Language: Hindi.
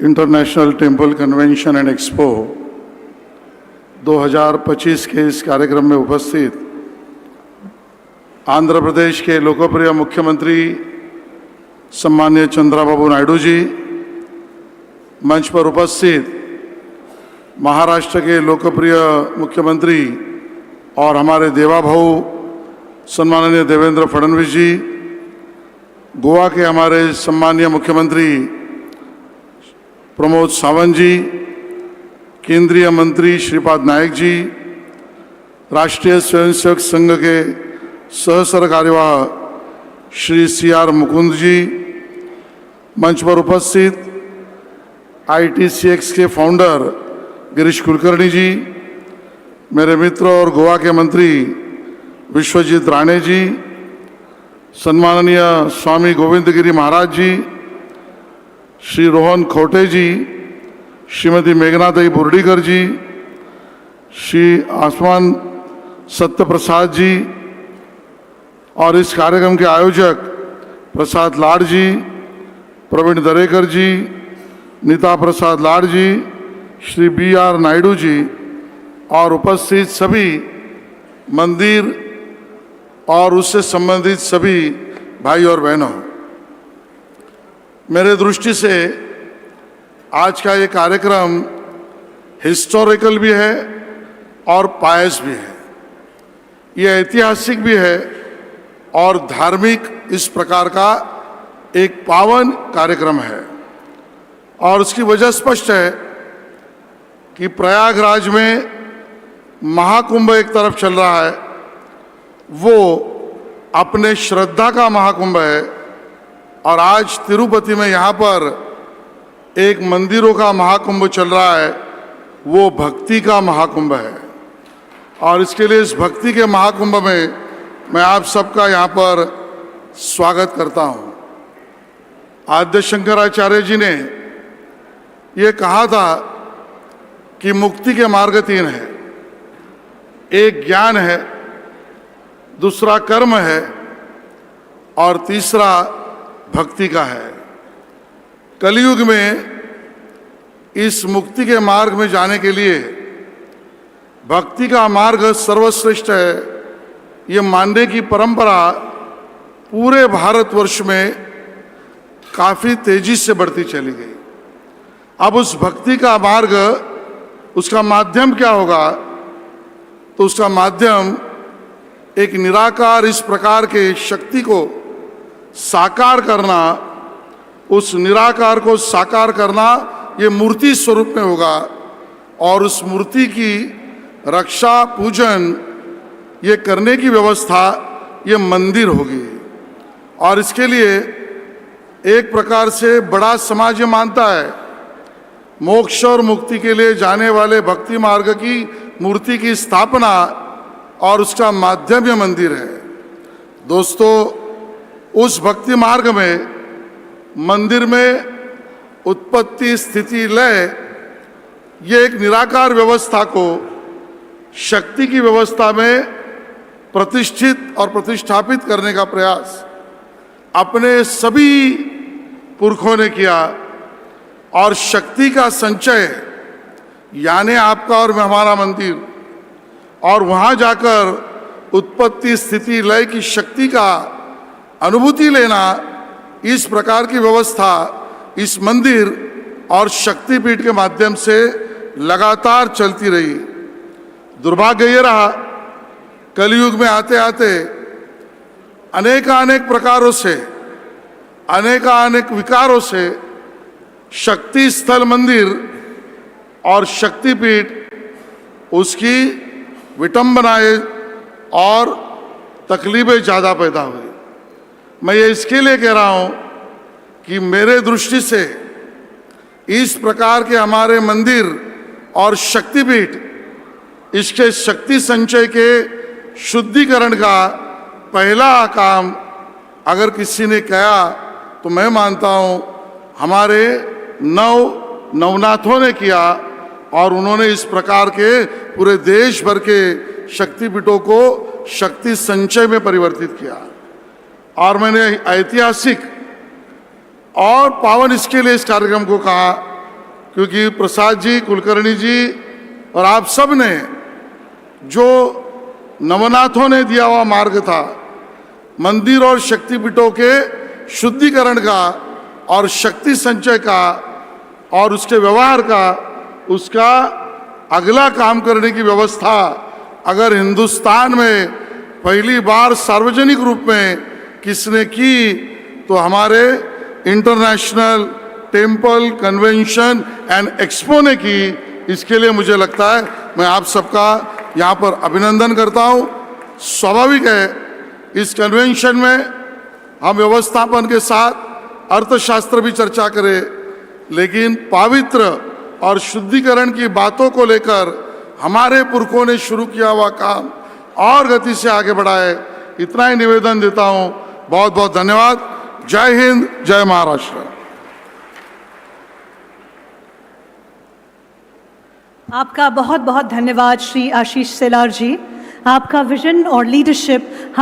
International temple convention and expo 2025 के इस कार्यक्रम में उपस्थित आंध्र प्रदेश के लोकप्रिय मुख्यमंत्री सम्माननीय चंद्रबाबू नायडू जी, मंच पर उपस्थित महाराष्ट्र के लोकप्रिय मुख्यमंत्री और हमारे देवा भाऊ सम्माननीय देवेंद्र फडणवीस जी, गोवा के हमारे सम्माननीय मुख्यमंत्री प्रमोद सावंत जी, केंद्रीय मंत्री श्रीपाद नायक जी, राष्ट्रीय स्वयंसेवक संघ के सह कार्यवाह श्री CR मुकुंद जी, मंच पर उपस्थित ITCX के फाउंडर गिरीश कुलकर्णी जी, मेरे मित्र और गोवा के मंत्री विश्वजीत राणे जी, सम्माननीय स्वामी गोविंदगिरी महाराज जी, श्री रोहन खोटे जी, श्रीमती मेघनादई बुर्डीकर जी, श्री आसमान सत्य प्रसाद जी और इस कार्यक्रम के आयोजक प्रसाद लाड जी, प्रवीण दरेकर जी, नीता प्रसाद लाड जी, श्री BR नायडू जी और उपस्थित सभी मंदिर और उससे संबंधित सभी भाई और बहनों, मेरे दृष्टि से आज का ये कार्यक्रम हिस्टोरिकल भी है और पायस भी है। ये ऐतिहासिक भी है और धार्मिक इस प्रकार का एक पावन कार्यक्रम है। और उसकी वजह स्पष्ट है कि प्रयागराज में महाकुंभ एक तरफ चल रहा है, वो अपने श्रद्धा का महाकुंभ है, और आज तिरुपति में यहाँ पर एक मंदिरों का महाकुंभ चल रहा है, वो भक्ति का महाकुंभ है। और इसके लिए इस भक्ति के महाकुंभ में मैं आप सबका यहाँ पर स्वागत करता हूँ। आद्य शंकराचार्य जी ने ये कहा था कि मुक्ति के मार्ग 3 हैं, एक ज्ञान है, दूसरा कर्म है और तीसरा भक्ति का है। कलयुग में इस मुक्ति के मार्ग में जाने के लिए भक्ति का मार्ग सर्वश्रेष्ठ है, ये मानने की परंपरा पूरे भारतवर्ष में काफ़ी तेजी से बढ़ती चली गई। अब उस भक्ति का मार्ग, उसका माध्यम क्या होगा? तो उसका माध्यम एक निराकार इस प्रकार के शक्ति को साकार करना, उस निराकार को साकार करना ये मूर्ति स्वरूप में होगा, और उस मूर्ति की रक्षा पूजन ये करने की व्यवस्था ये मंदिर होगी। और इसके लिए एक प्रकार से बड़ा समाज ये मानता है मोक्ष और मुक्ति के लिए जाने वाले भक्ति मार्ग की मूर्ति की स्थापना और उसका माध्यम ये मंदिर है। दोस्तों, उस भक्ति मार्ग में मंदिर में उत्पत्ति स्थिति लय ये एक निराकार व्यवस्था को शक्ति की व्यवस्था में प्रतिष्ठित और प्रतिष्ठापित करने का प्रयास अपने सभी पुरखों ने किया, और शक्ति का संचय यानी आपका और हमारा मंदिर, और वहाँ जाकर उत्पत्ति स्थिति लय की शक्ति का अनुभूति लेना, इस प्रकार की व्यवस्था इस मंदिर और शक्तिपीठ के माध्यम से लगातार चलती रही। दुर्भाग्य ये रहा, कलयुग में आते आते अनेक प्रकारों से, अनेक विकारों से शक्ति स्थल मंदिर और शक्तिपीठ उसकी विटंबनाएं और तकलीफें ज़्यादा पैदा हुई। मैं ये इसके लिए कह रहा हूँ कि मेरे दृष्टि से इस प्रकार के हमारे मंदिर और शक्तिपीठ, इसके शक्ति संचय के शुद्धिकरण का पहला काम अगर किसी ने किया तो मैं मानता हूँ हमारे नवनाथों ने किया, और उन्होंने इस प्रकार के पूरे देश भर के शक्तिपीठों को शक्ति संचय में परिवर्तित किया। और मैंने ऐतिहासिक और पावन इसके लिए इस कार्यक्रम को कहा क्योंकि प्रसाद जी, कुलकर्णी जी और आप सब ने जो नवनाथों ने दिया हुआ मार्ग था, मंदिर और शक्तिपीठों के शुद्धिकरण का और शक्ति संचय का और उसके व्यवहार का, उसका अगला काम करने की व्यवस्था अगर हिंदुस्तान में पहली बार सार्वजनिक रूप में किसने की तो हमारे international temple convention and expo ने की। इसके लिए मुझे लगता है मैं आप सबका यहाँ पर अभिनंदन करता हूँ। स्वाभाविक है इस कन्वेंशन में हम व्यवस्थापन के साथ अर्थशास्त्र भी चर्चा करें, लेकिन पवित्र और शुद्धिकरण की बातों को लेकर हमारे पुरखों ने शुरू किया हुआ काम और गति से आगे बढ़ाए। इतना ही निवेदन देता हूँ। बहुत बहुत धन्यवाद। जय हिंद, जय महाराष्ट्र। आपका बहुत बहुत धन्यवाद श्री आशीष सेलार जी। आपका विजन और लीडरशिप